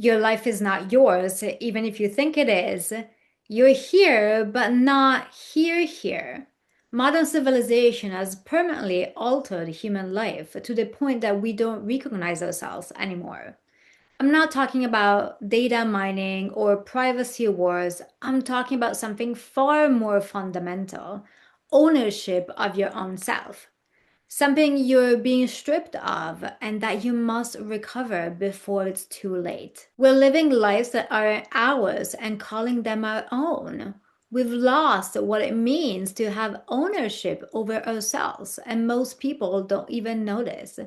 Your life is not yours, even if you think it is. You're here, but not here. Modern civilization has permanently altered human life to the point that we don't recognize ourselves anymore. I'm not talking about data mining or privacy wars. I'm talking about something far more fundamental: ownership of your own self. Something you're being stripped of and that you must recover before it's too late. We're living lives that are ours and calling them our own. We've lost what it means to have ownership over ourselves, and most people don't even notice.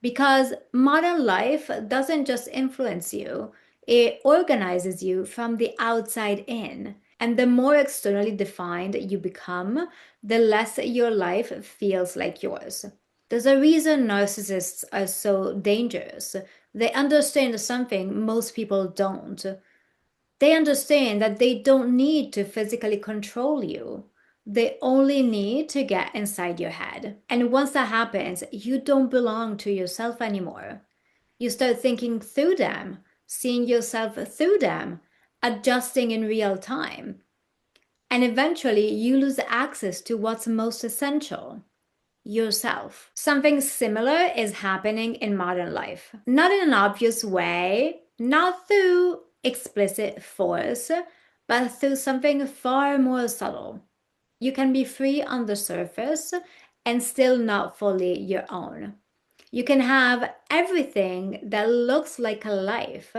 Because modern life doesn't just influence you, it organizes you from the outside in. And the more externally defined you become, the less your life feels like yours. There's a reason narcissists are so dangerous. They understand something most people don't. They understand that they don't need to physically control you. They only need to get inside your head. And once that happens, you don't belong to yourself anymore. You start thinking through them, seeing yourself through them, adjusting in real time. And eventually, you lose access to what's most essential: yourself. Something similar is happening in modern life. Not in an obvious way, not through explicit force, but through something far more subtle. You can be free on the surface and still not fully your own. You can have everything that looks like a life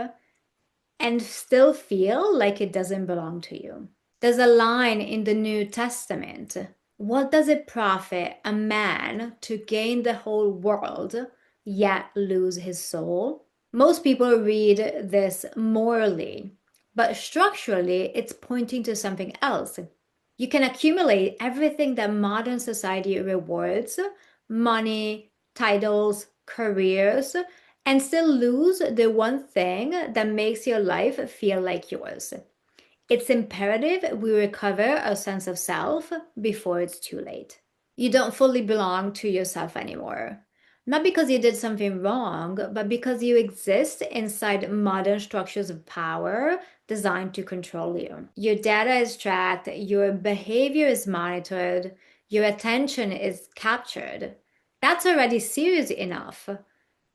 and still feel like it doesn't belong to you. There's a line in the New Testament: what does it profit a man to gain the whole world yet lose his soul? Most people read this morally, but structurally it's pointing to something else. You can accumulate everything that modern society rewards: money, titles, careers, and still lose the one thing that makes your life feel like yours. It's imperative we recover our sense of self before it's too late. You don't fully belong to yourself anymore. Not because you did something wrong, but because you exist inside modern structures of power designed to control you. Your data is tracked, your behavior is monitored, your attention is captured. That's already serious enough.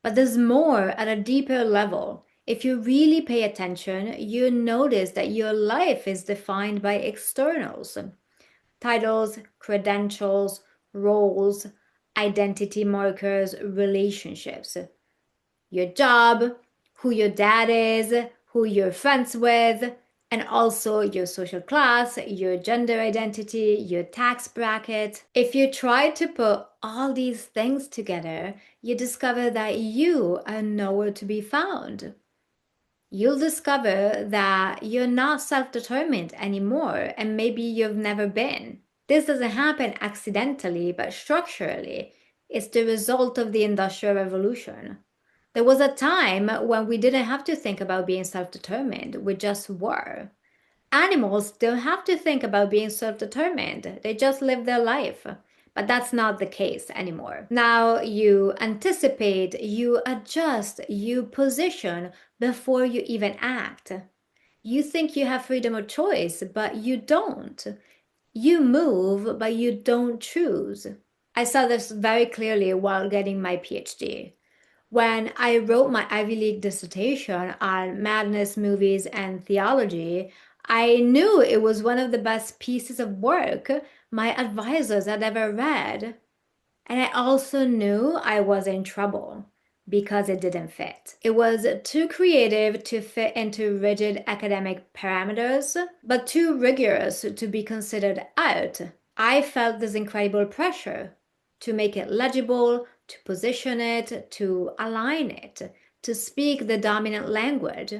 But there's more at a deeper level. If you really pay attention, you notice that your life is defined by externals: titles, credentials, roles, identity markers, relationships. Your job, who your dad is, who you're friends with, and also your social class, your gender identity, your tax bracket. If you try to put all these things together, you discover that you are nowhere to be found. You'll discover that you're not self-determined anymore, and maybe you've never been. This doesn't happen accidentally, but structurally. It's the result of the Industrial Revolution. There was a time when we didn't have to think about being self-determined, we just were. Animals don't have to think about being self-determined, they just live their life. But that's not the case anymore. Now you anticipate, you adjust, you position before you even act. You think you have freedom of choice, but you don't. You move, but you don't choose. I saw this very clearly while getting my PhD. When I wrote my Ivy League dissertation on madness, movies, and theology, I knew it was one of the best pieces of work my advisors had ever read. And I also knew I was in trouble because it didn't fit. It was too creative to fit into rigid academic parameters, but too rigorous to be considered art. I felt this incredible pressure to make it legible, to position it, to align it, to speak the dominant language.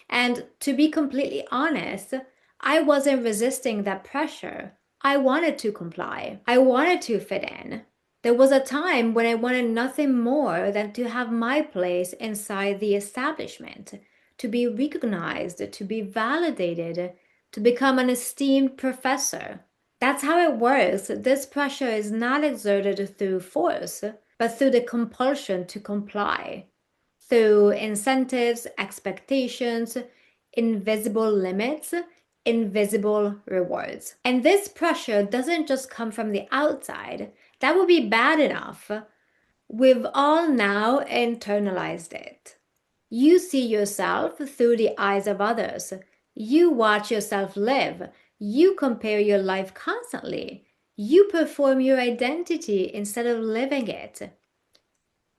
And to be completely honest, I wasn't resisting that pressure. I wanted to comply. I wanted to fit in. There was a time when I wanted nothing more than to have my place inside the establishment, to be recognized, to be validated, to become an esteemed professor. That's how it works. This pressure is not exerted through force, but through the compulsion to comply. through incentives, expectations, invisible limits, invisible rewards. And this pressure doesn't just come from the outside. That would be bad enough. We've all now internalized it. You see yourself through the eyes of others. You watch yourself live. You compare your life constantly. You perform your identity instead of living it.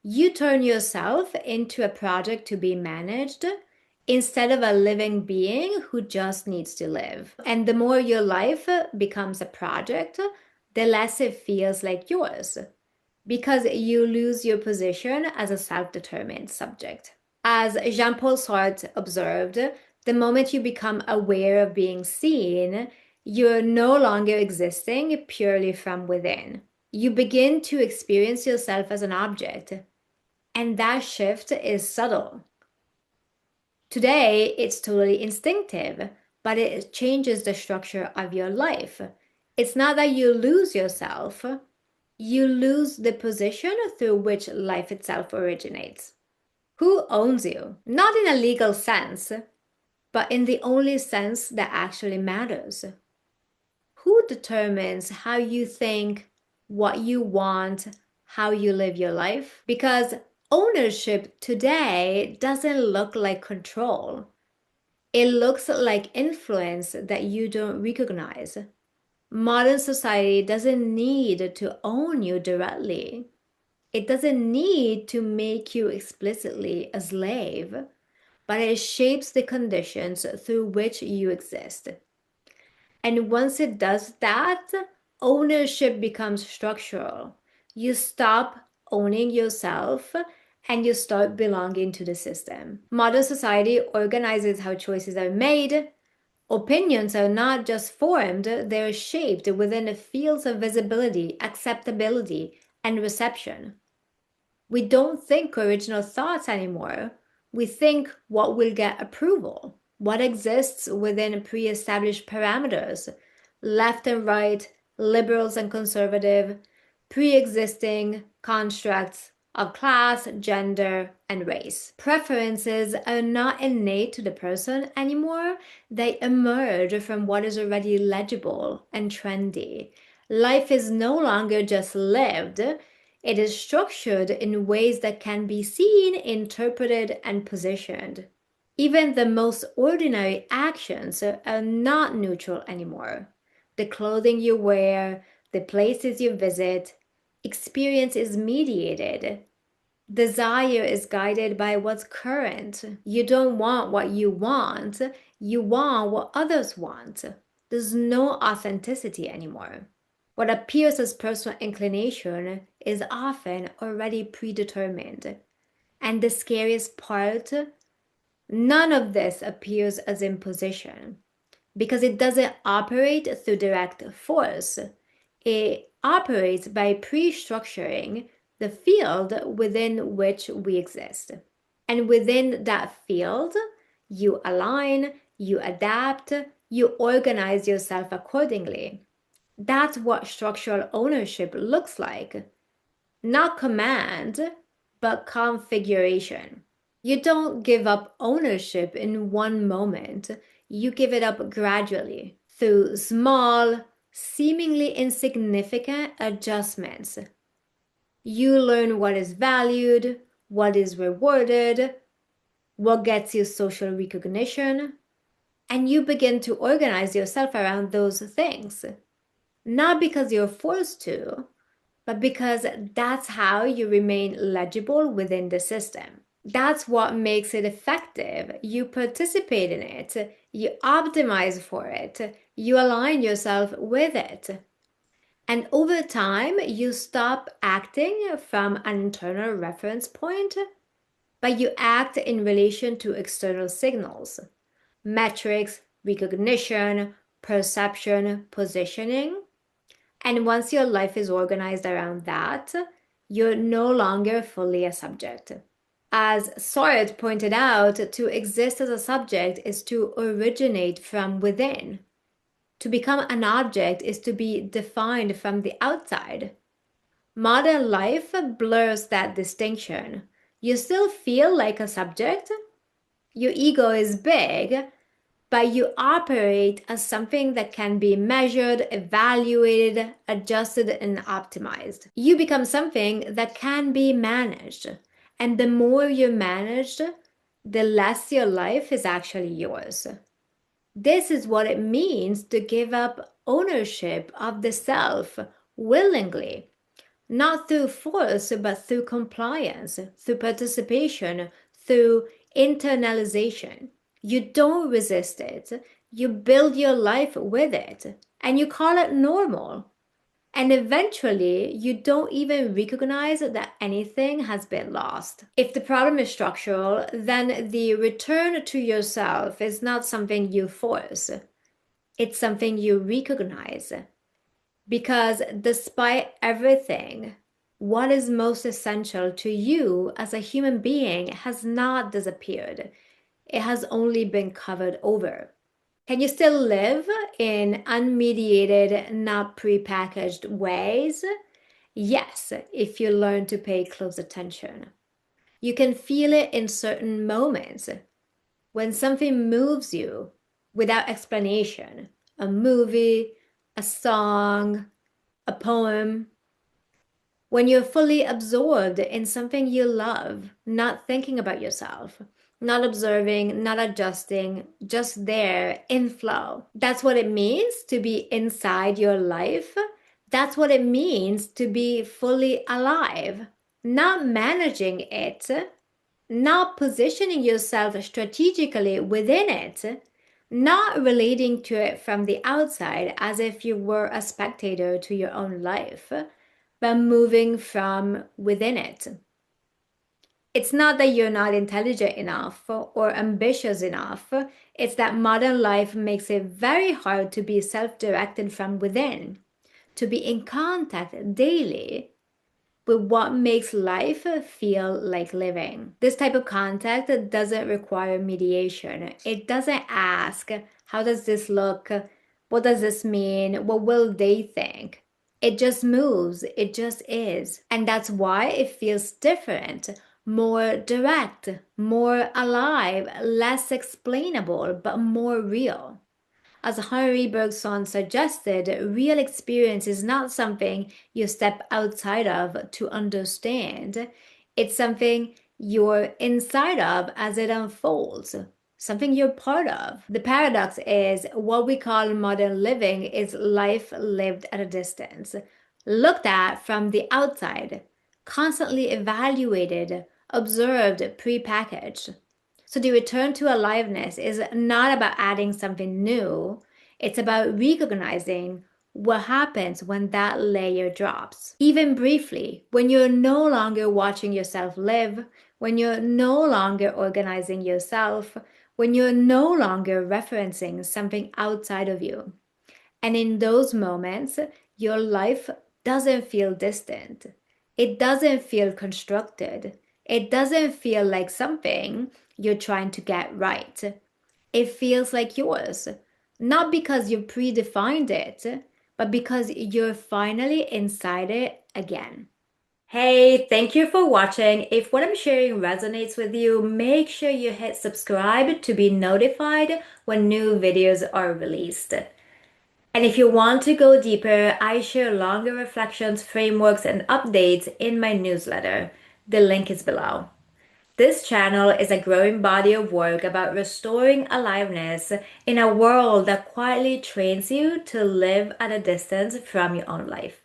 You turn yourself into a project to be managed instead of a living being who just needs to live. And the more your life becomes a project, the less it feels like yours, because you lose your position as a self-determined subject. As Jean-Paul Sartre observed, the moment you become aware of being seen, you're no longer existing purely from within. You begin to experience yourself as an object, and that shift is subtle. Today, it's totally instinctive, but it changes the structure of your life. It's not that you lose yourself, you lose the position through which life itself originates. Who owns you? Not in a legal sense, but in the only sense that actually matters. Who determines how you think, what you want, how you live your life? Because ownership today doesn't look like control. It looks like influence that you don't recognize. Modern society doesn't need to own you directly. It doesn't need to make you explicitly a slave, but it shapes the conditions through which you exist. And once it does that, ownership becomes structural. You stop owning yourself and you start belonging to the system. Modern society organizes how choices are made. Opinions are not just formed, they're shaped within the fields of visibility, acceptability, and reception. We don't think original thoughts anymore. We think what will get approval, what exists within pre-established parameters, left and right, liberals and conservative, pre-existing constructs of class, gender, and race. Preferences are not innate to the person anymore. They emerge from what is already legible and trendy. Life is no longer just lived. It is structured in ways that can be seen, interpreted, and positioned. Even the most ordinary actions are not neutral anymore. The clothing you wear, the places you visit, experience is mediated. Desire is guided by what's current. You don't want what you want what others want. There's no authenticity anymore. What appears as personal inclination is often already predetermined. And the scariest part, none of this appears as imposition because it doesn't operate through direct force. It operates by pre-structuring the field within which we exist. And within that field, you align, you adapt, you organize yourself accordingly. That's what structural ownership looks like. Not command, but configuration. You don't give up ownership in one moment. You give it up gradually through small, seemingly insignificant adjustments. You learn what is valued, what is rewarded, what gets you social recognition, and you begin to organize yourself around those things. Not because you're forced to, but because that's how you remain legible within the system. That's what makes it effective. You participate in it, you optimize for it, you align yourself with it. And over time, you stop acting from an internal reference point, but you act in relation to external signals, metrics, recognition, perception, positioning. And once your life is organized around that, you're no longer fully a subject. As Sartre pointed out, to exist as a subject is to originate from within. To become an object is to be defined from the outside. Modern life blurs that distinction. You still feel like a subject. Your ego is big, but you operate as something that can be measured, evaluated, adjusted, and optimized. You become something that can be managed. And the more you're managed, the less your life is actually yours. This is what it means to give up ownership of the self willingly, not through force, but through compliance, through participation, through internalization. You don't resist it, you build your life with it, and you call it normal. And eventually, you don't even recognize that anything has been lost. If the problem is structural, then the return to yourself is not something you force, it's something you recognize. Because despite everything, what is most essential to you as a human being has not disappeared. It has only been covered over. Can you still live in unmediated, not prepackaged ways? Yes, if you learn to pay close attention. You can feel it in certain moments when something moves you without explanation. A movie, a song, a poem. When you're fully absorbed in something you love, not thinking about yourself, not observing, not adjusting, just there in flow. That's what it means to be inside your life. That's what it means to be fully alive, not managing it, not positioning yourself strategically within it, not relating to it from the outside as if you were a spectator to your own life, but moving from within it. It's not that you're not intelligent enough or ambitious enough. It's that modern life makes it very hard to be self-directed from within, to be in contact daily with what makes life feel like living. This type of contact doesn't require mediation. It doesn't ask, how does this look? What does this mean? What will they think? It just moves, it just is. And that's why it feels different, more direct, more alive, less explainable, but more real. As Henri Bergson suggested, real experience is not something you step outside of to understand. It's something you're inside of as it unfolds, something you're part of. The paradox is what we call modern living is life lived at a distance, looked at from the outside, constantly evaluated, observed, prepackaged. So the return to aliveness is not about adding something new. It's about recognizing what happens when that layer drops. Even briefly, when you're no longer watching yourself live, when you're no longer organizing yourself, when you're no longer referencing something outside of you. And in those moments, your life doesn't feel distant. It doesn't feel constructed. It doesn't feel like something you're trying to get right. It feels like yours. Not because you predefined it, but because you're finally inside it again. Hey, thank you for watching. If what I'm sharing resonates with you, make sure you hit subscribe to be notified when new videos are released. And if you want to go deeper, I share longer reflections, frameworks, and updates in my newsletter. The link is below. This channel is a growing body of work about restoring aliveness in a world that quietly trains you to live at a distance from your own life.